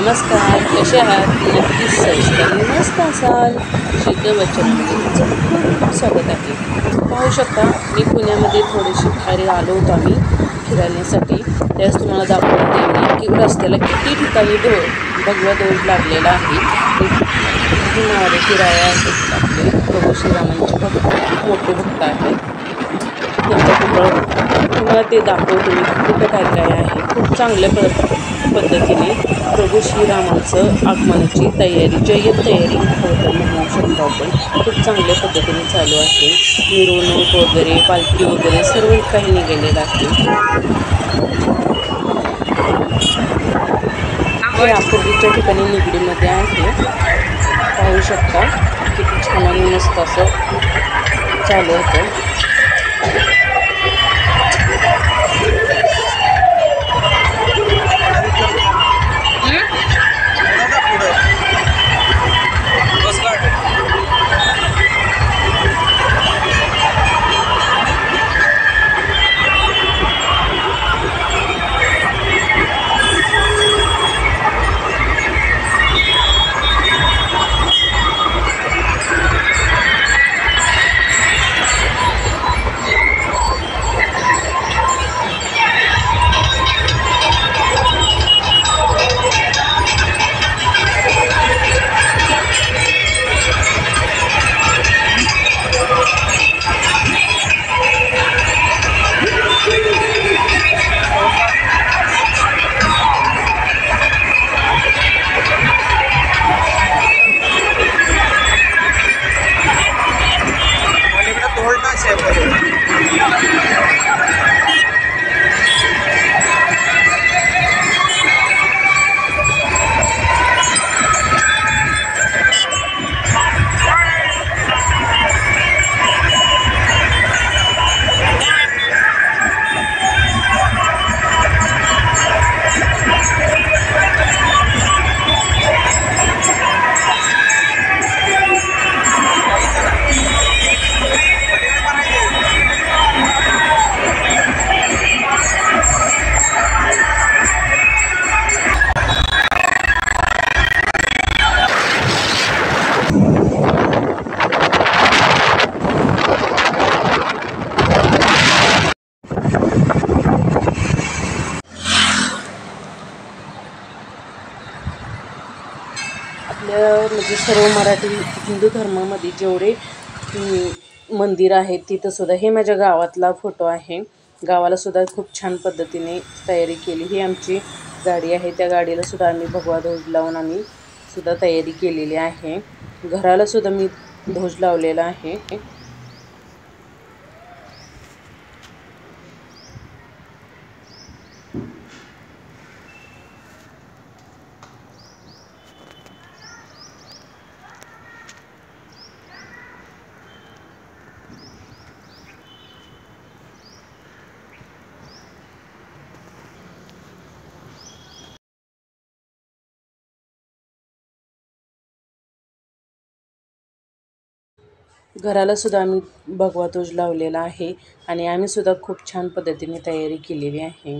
नमस्कार, कसे आहात? नक्कीच सविस्तर मस्त असाल. शीतल बच्चनमध्ये तुमचं खूप खूप स्वागत आहे. पाहू शकता, मी पुण्यामध्ये थोडीशी बाहेर आलो होतो आम्ही फिरण्यासाठी. त्यावेळेस तुम्हाला दाखवते मी की रस्त्याला किती ठिकाणी भगवा ध्वज लागलेला आहे. ही नावाने फिराया आहेत आपले प्रभू श्रीरामांचे भक्त, खूप मोठे भक्त आहेत. त्यांचा पुतळा तुम्हाला ते दाखवतो मी कुठं काय काय आहे. खूप चांगल्या पद्धतीने प्रभू श्रीरामांचं आगमनाची तयारी, जय्यत तयारी खरं तर म्हणू शकतो आपण. खूप चांगल्या पद्धतीने चालू आहे. मिरवणूक वगैरे, पालखी वगैरे सर्व काही निघालेलं आहे. हे आकुर्डीच्या ठिकाणी निगडीमध्ये आहे. पाहू शकता किती छान आणि मस्त असं चालू होतं. आपल्या म्हणजे सर्व मराठी हिंदू धर्मामध्ये जेवढे मंदिर आहेत तिथं सुद्धा हे माझ्या गावातला फोटो आहे. गावाला सुद्धा खूप छान पद्धतीने तयारी केली. ही आमची गाडी आहे. त्या गाडीला सुद्धा आम्ही भगवा ध्वज लावून आम्ही सुद्धा तयारी केलेली आहे. घराला सुद्धा मी ध्वज लावलेला आहे. घराला सुद्धा आम्ही भगवा ध्वज लावलेला आहे आणि आम्ही सुद्धा खूप छान पद्धतीने तयारी केलेली आहे.